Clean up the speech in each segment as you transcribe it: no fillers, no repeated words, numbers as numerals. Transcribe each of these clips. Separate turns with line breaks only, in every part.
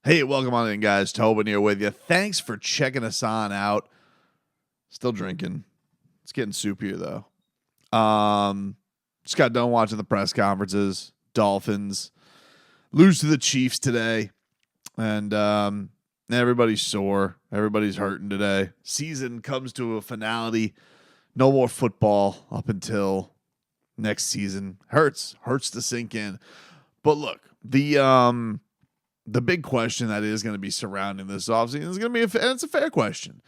Hey, welcome on in, guys. Tobin here with you. Thanks for checking us on out. Still drinking. It's getting soupier though. Just got done watching the press conferences. Dolphins lose to the Chiefs today, and everybody's sore. Everybody's hurting today. Season comes to a finality. No more football up until next season. Hurts to sink in. But look, the big question that is going to be surrounding this offseason is going to be, and it's a fair question,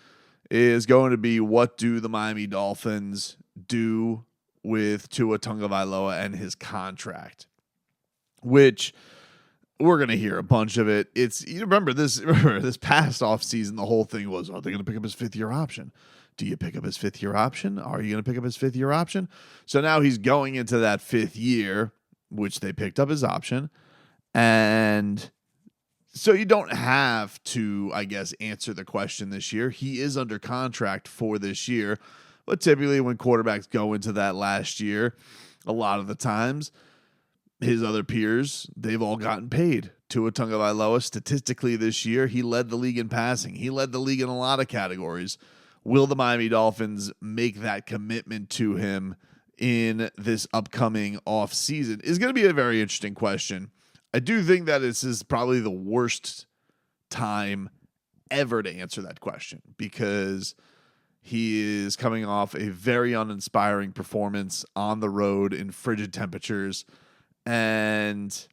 is going to be what do the Miami Dolphins do with Tua Tagovailoa and his contract, which we're going to hear a bunch of it. You remember this past offseason, the whole thing was, are they going to pick up his fifth-year option? Do you pick up his fifth-year option? Are you going to pick up his fifth-year option? So now he's going into that fifth year, which they picked up his option, and so you don't have to, I guess, answer the question this year. He is under contract for this year. But typically when quarterbacks go into that last year, a lot of the times, his other peers, they've all gotten paid. Tua Tagovailoa, statistically this year, he led the league in passing. He led the league in a lot of categories. Will the Miami Dolphins make that commitment to him in this upcoming offseason? Is going to be a very interesting question. I do think that this is probably the worst time ever to answer that question because he is coming off a very uninspiring performance on the road in frigid temperatures. And,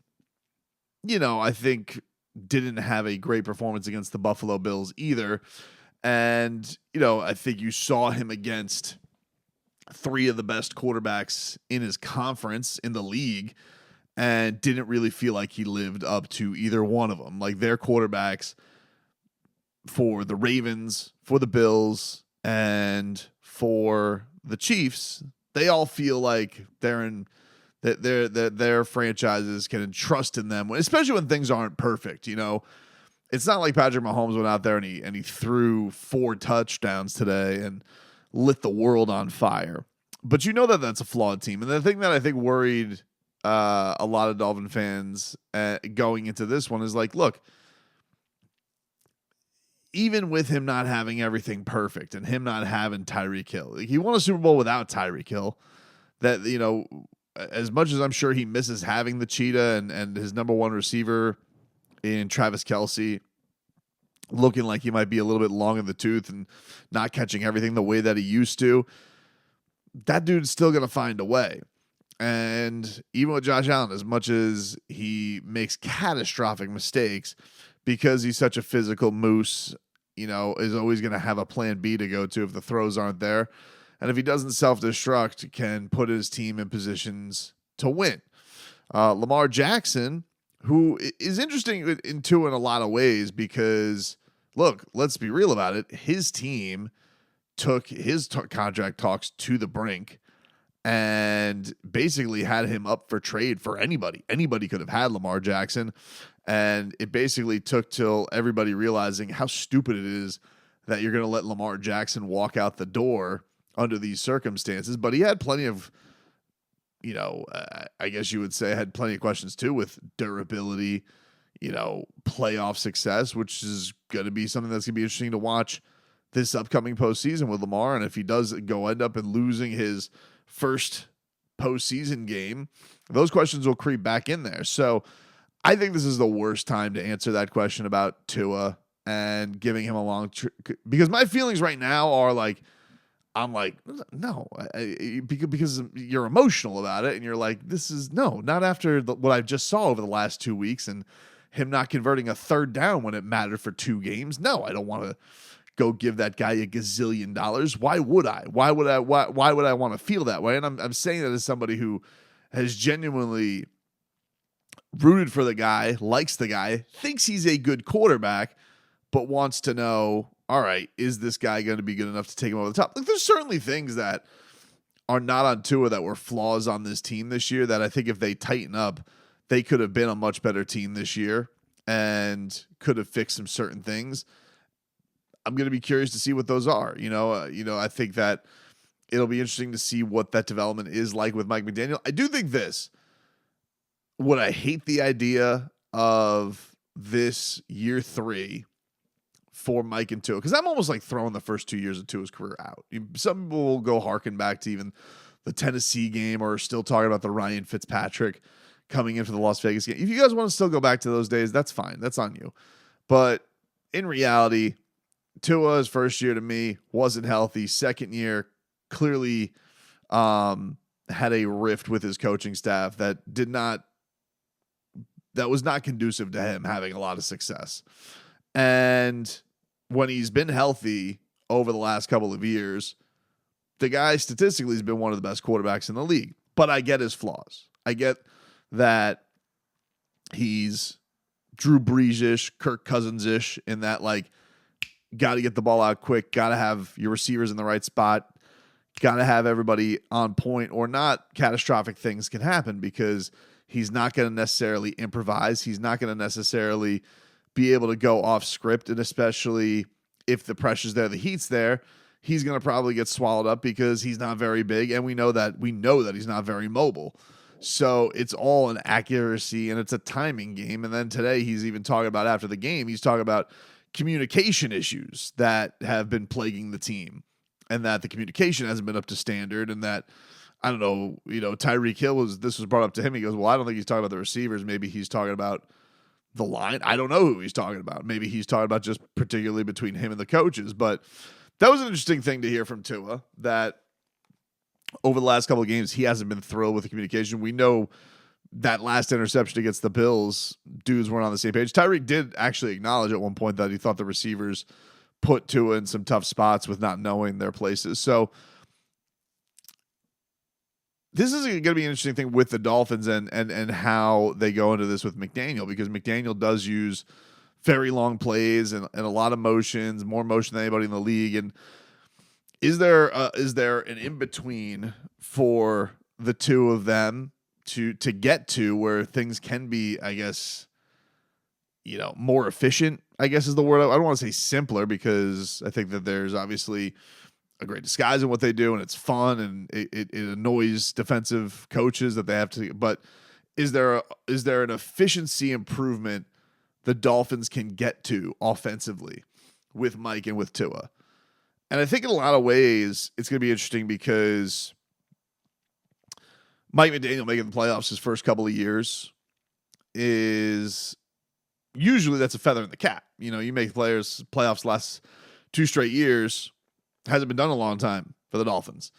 I think didn't have a great performance against the Buffalo Bills either. And, I think you saw him against three of the best quarterbacks in his conference in the league, and didn't really feel like he lived up to either one of them. Like their quarterbacks for the Ravens, for the Bills, and for the Chiefs, they all feel like their franchises can trust in them, especially when things aren't perfect. It's not like Patrick Mahomes went out there and he threw 4 touchdowns today and lit the world on fire. But that's a flawed team. And the thing that I think worried a lot of Dolphin fans going into this one is like, look, even with him not having everything perfect and him not having Tyreek Hill, he won a Super Bowl without Tyreek Hill. That, as much as I'm sure he misses having the cheetah and his number one receiver in Travis Kelce looking like he might be a little bit long in the tooth and not catching everything the way that he used to, that dude's still going to find a way. And even with Josh Allen, as much as he makes catastrophic mistakes because he's such a physical moose, is always going to have a plan B to go to if the throws aren't there. And if he doesn't self-destruct, can put his team in positions to win. Lamar Jackson, who is interesting in a lot of ways because, look, let's be real about it. His team took his contract talks to the brink and basically had him up for trade for anybody. Anybody could have had Lamar Jackson. And it basically took till everybody realizing how stupid it is that you're going to let Lamar Jackson walk out the door under these circumstances. But he had plenty of, I guess you would say, had plenty of questions too with durability, playoff success, which is going to be something that's going to be interesting to watch this upcoming postseason with Lamar. And if he does end up in losing his first postseason game, those questions will creep back in there. So I think this is the worst time to answer that question about Tua and giving him a long because my feelings right now are like, I'm like, no, because you're emotional about it. And you're like, not after what I just saw over the last 2 weeks and him not converting a third down when it mattered for 2 games. No, I don't want to go give that guy $1 gazillion. Why would I? Why would I want to feel that way? And I'm saying that as somebody who has genuinely rooted for the guy, likes the guy, thinks he's a good quarterback, but wants to know, all right, is this guy going to be good enough to take him over the top? Like, there's certainly things that are not on Tua that were flaws on this team this year that I think if they tighten up, they could have been a much better team this year and could have fixed some certain things. I'm going to be curious to see what those are. I think that it'll be interesting to see what that development is like with Mike McDaniel. I do think this. Would I hate the idea of this year 3 for Mike and Tua, because I'm almost like throwing the first 2 years of Tua's career out. Some people will go harken back to even the Tennessee game or still talking about the Ryan Fitzpatrick coming in for the Las Vegas game. If you guys want to still go back to those days, that's fine. That's on you. But in reality, Tua's first year to me wasn't healthy. Second year clearly had a rift with his coaching staff that was not conducive to him having a lot of success. And when he's been healthy over the last couple of years, the guy statistically has been one of the best quarterbacks in the league. But I get his flaws. I get that he's Drew Brees-ish, Kirk Cousins-ish in that, like, got to get the ball out quick, got to have your receivers in the right spot, got to have everybody on point, or not catastrophic things can happen because he's not going to necessarily improvise. He's not going to necessarily be able to go off script, and especially if the pressure's there, the heat's there, he's going to probably get swallowed up because he's not very big, and we know that he's not very mobile. So it's all an accuracy and it's a timing game. And then today he's even talking about, after the game, he's talking about communication issues that have been plaguing the team, and that the communication hasn't been up to standard, and that, I don't know, Tyreek Hill this was brought up to him. He goes, well, I don't think he's talking about the receivers. Maybe he's talking about the line. I don't know who he's talking about. Maybe he's talking about just particularly between him and the coaches. But that was an interesting thing to hear from Tua, that over the last couple of games, he hasn't been thrilled with the communication. We know that last interception against the Bills, dudes weren't on the same page. Tyreek did actually acknowledge at one point that he thought the receivers put Tua in some tough spots with not knowing their places. So this is going to be an interesting thing with the Dolphins and how they go into this with McDaniel, because McDaniel does use very long plays and a lot of motions, more motion than anybody in the league. And is there an in-between for the two of them to get to where things can be, I guess, more efficient, I guess is the word. I don't want to say simpler, because I think that there's obviously a great disguise in what they do, and it's fun, and it annoys defensive coaches that they have to. But is there an efficiency improvement the Dolphins can get to offensively with Mike and with Tua? And I think in a lot of ways it's going to be interesting, because Mike McDaniel making the playoffs his first couple of years is usually, that's a feather in the cap. You make playoffs last 2 straight years. Hasn't been done in a long time for the Dolphins.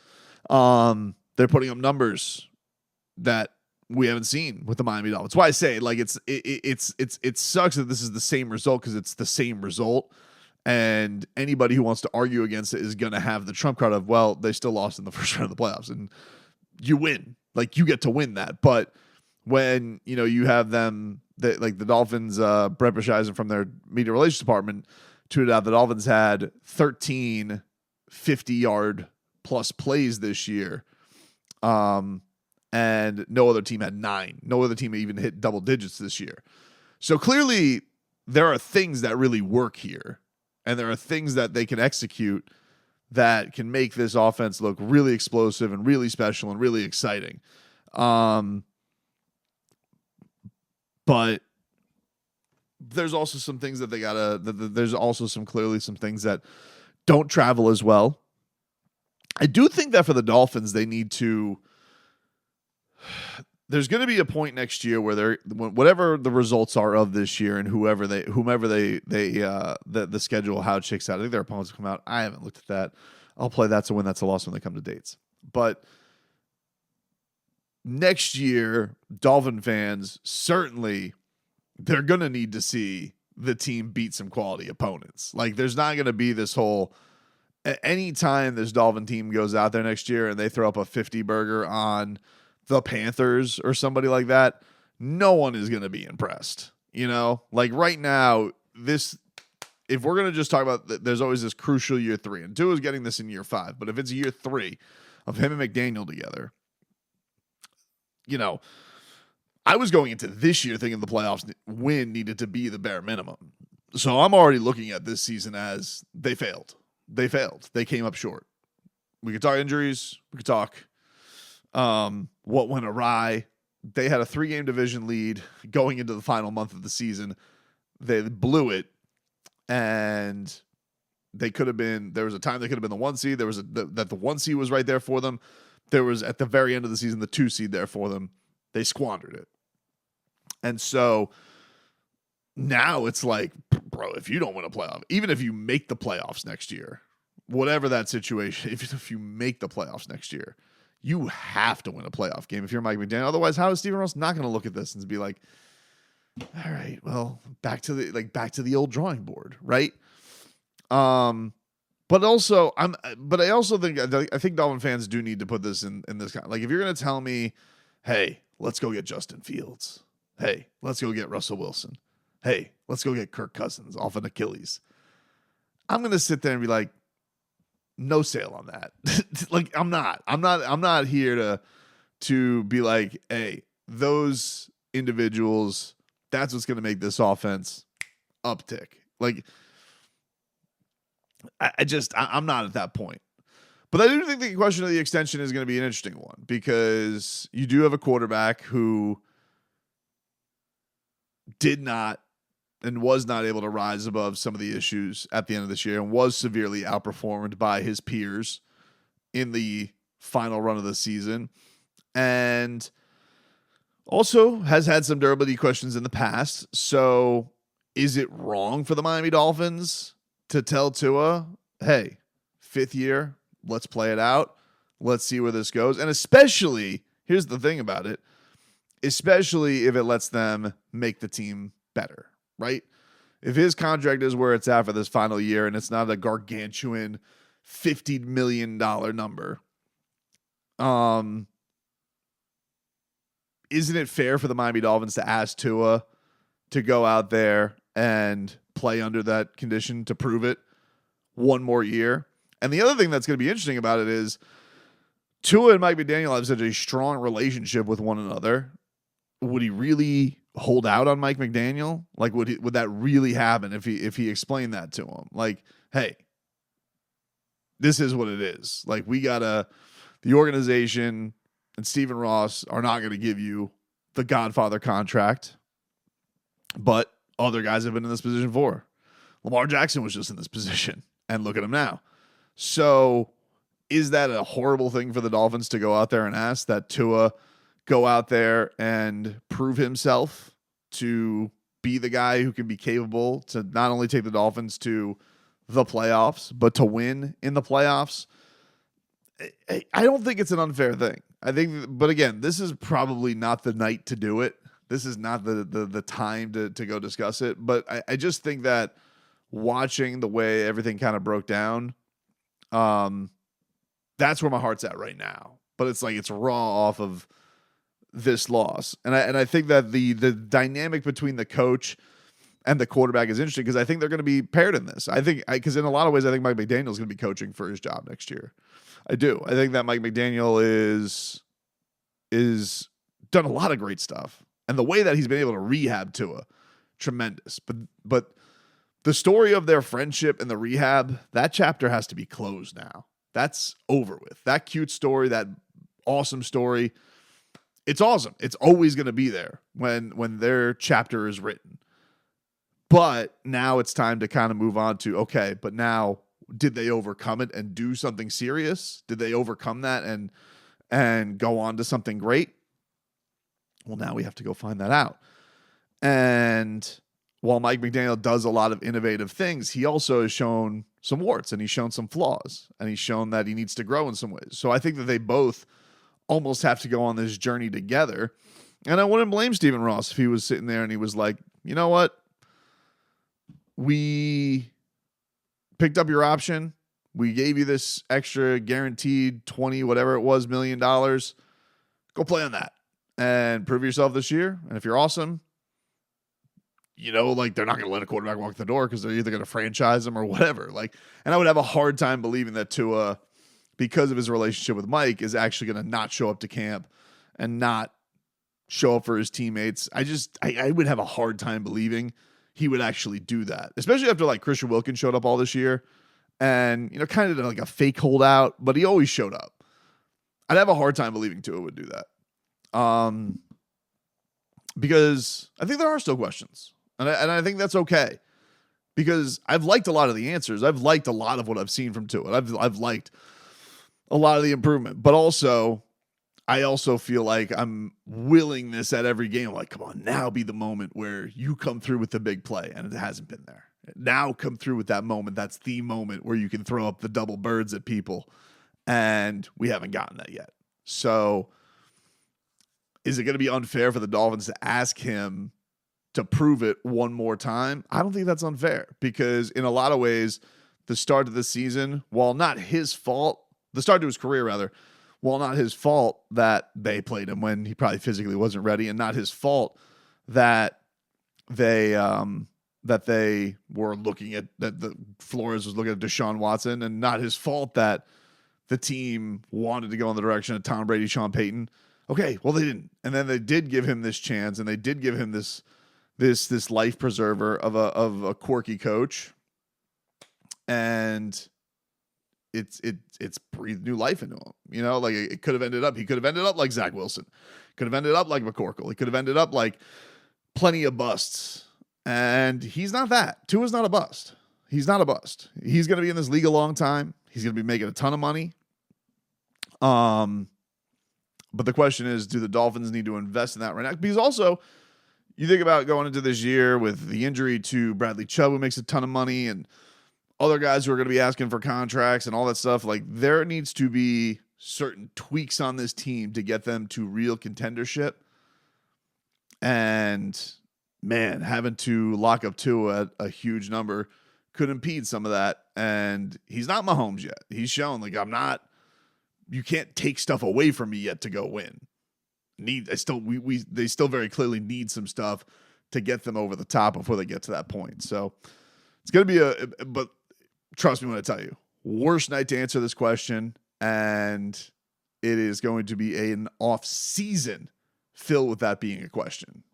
They're putting up numbers that we haven't seen with the Miami Dolphins. That's why I say, like, it sucks that this is the same result, because it's the same result. And anybody who wants to argue against it is going to have the trump card of, well, they still lost in the first round of the playoffs, and you win. Like, you get to win that. But when, you have them, like the Dolphins, Brett Bescheisen from their media relations department tweeted out the Dolphins had 13 50-yard plus plays this year. And no other team had 9. No other team even hit double digits this year. So clearly there are things that really work here, and there are things that they can execute that can make this offense look really explosive and really special and really exciting. But there's also some things that there's also clearly some things that don't travel as well. I do think that for the Dolphins, they need to, there's going to be a point next year where whatever the results are of this year, and whomever the schedule, how it shakes out. I think their opponents will come out. I haven't looked at that. I'll play that's a win, that's a loss when they come to dates. But next year, Dolphin fans, certainly they're going to need to see the team beat some quality opponents. Like, there's not going to be this whole, anytime this Dolphin team goes out there next year and they throw up a 50 burger on the Panthers or somebody like that, no one is going to be impressed. Like right now, if we're going to just talk about, there's always this crucial year 3, and Tua is getting this in year 5, but if it's year 3 of him and McDaniel together, I was going into this year thinking the playoffs win needed to be the bare minimum. So I'm already looking at this season as they failed. They failed. They came up short. We could talk injuries. We could talk what went awry. They had a 3-game division lead going into the final month of the season. they blew it, and they could have been. There was a time they could have been the 1 seed. There was that the 1 seed was right there for them. There was at the very end of the season the 2 seed there for them. They squandered it, and so now it's like, bro, if you don't win a playoff, even if you make the playoffs next year, whatever that situation, even if you make the playoffs next year, you have to win a playoff game if you're Mike McDaniel. Otherwise, how is Stephen Ross not going to look at this and be like, all right, well, back to the old drawing board, right? But I also think Dolphin fans do need to put this in this kind. Like, if you're going to tell me, hey, let's go get Justin Fields. Hey, let's go get Russell Wilson. Hey, let's go get Kirk Cousins off an Achilles. I'm going to sit there and be like, no sale on that. Like, I'm not here to be like, hey, those individuals, that's what's going to make this offense uptick. Like, I'm not at that point. But I do think the question of the extension is going to be an interesting one, because you do have a quarterback who did not and was not able to rise above some of the issues at the end of this year and was severely outperformed by his peers in the final run of the season. And also has had some durability questions in the past. So is it wrong for the Miami Dolphins to tell Tua, hey, 5th year, let's play it out. Let's see where this goes. And especially, here's the thing about it, especially if it lets them make the team better, right? If his contract is where it's at for this final year and it's not a gargantuan $50 million number, isn't it fair for the Miami Dolphins to ask Tua to go out there and play under that condition to prove it one more year? And the other thing that's going to be interesting about it is Tua and Mike McDaniel have such a strong relationship with one another. Would he really hold out on Mike McDaniel? Like, would that really happen if he explained that to him? Like, hey, this is what it is. Like, the organization and Stephen Ross are not going to give you the Godfather contract, but other guys have been in this position before. Lamar Jackson was just in this position, and look at him now. So is that a horrible thing for the Dolphins to go out there and ask that Tua go out there and prove himself to be the guy who can be capable to not only take the Dolphins to the playoffs, but to win in the playoffs? I don't think it's an unfair thing. But again, this is probably not the night to do it. This is not the time to go discuss it. But I just think that watching the way everything kind of broke down, that's where my heart's at right now. But it's like it's raw off of this loss. And I think that the dynamic between the coach and the quarterback is interesting, because I think they're going to be paired in this. Because in a lot of ways, I think Mike McDaniel is going to be coaching for his job next year. I do. I think that Mike McDaniel is done a lot of great stuff. And the way that he's been able to rehab Tua, tremendous. But the story of their friendship and the rehab, that chapter has to be closed now. That's over with. That cute story, that awesome story, it's awesome. It's always going to be there when their chapter is written. But now it's time to kind of move on to, okay, but now did they overcome it and do something serious? Did they overcome that and go on to something great? Well, now we have to go find that out. And while Mike McDaniel does a lot of innovative things, he also has shown some warts and he's shown some flaws and he's shown that he needs to grow in some ways. So I think that they both almost have to go on this journey together. And I wouldn't blame Stephen Ross if he was sitting there and he was like, you know what? We picked up your option. We gave you this extra guaranteed 20, whatever it was, $1 million. Go play on that and prove yourself this year. And if you're awesome, like they're not going to let a quarterback walk the door because they're either going to franchise him or whatever. And I would have a hard time believing that Tua, because of his relationship with Mike, is actually going to not show up to camp and not show up for his teammates. I would have a hard time believing he would actually do that, especially after Christian Wilkins showed up all this year and, kind of like a fake holdout, but he always showed up. I'd have a hard time believing Tua would do that. Because I think there are still questions. And I think that's okay because I've liked a lot of the answers. I've liked a lot of what I've seen from Tua. I've liked a lot of the improvement, but also I also feel like I'm willing this at every game. Like, come on, now be the moment where you come through with the big play, and it hasn't been there. Now come through with that moment. That's the moment where you can throw up the double birds at people, and we haven't gotten that yet. So is it going to be unfair for the Dolphins to ask him to prove it one more time? I don't think that's unfair because in a lot of ways, the start of the season, while not his fault, the start to his career rather, while not his fault that they played him when he probably physically wasn't ready, and not his fault that they were looking at that the Flores was looking at Deshaun Watson, and not his fault that the team wanted to go in the direction of Tom Brady, Sean Payton. Okay, well they didn't, and then they did give him this chance, and they did give him this life preserver of a quirky coach, and it's breathed new life into him. You know, like he could have ended up like Zach Wilson, could have ended up like McCorkle, he could have ended up like plenty of busts, and he's not that. Tua's not a bust. He's not a bust. He's going to be in this league a long time. He's going to be making a ton of money. But the question is, do the Dolphins need to invest in that right now? Because also, you think about going into this year with the injury to Bradley Chubb, who makes a ton of money, and other guys who are going to be asking for contracts and all that stuff. Like, there needs to be certain tweaks on this team to get them to real contendership. And, man, having to lock up Tua at a huge number could impede some of that. And he's not Mahomes yet. He's shown, like, you can't take stuff away from me yet to go win. They still very clearly need some stuff to get them over the top before they get to that point. So it's going to be but trust me when I tell you, worst night to answer this question. And it is going to be an off season filled with that being a question.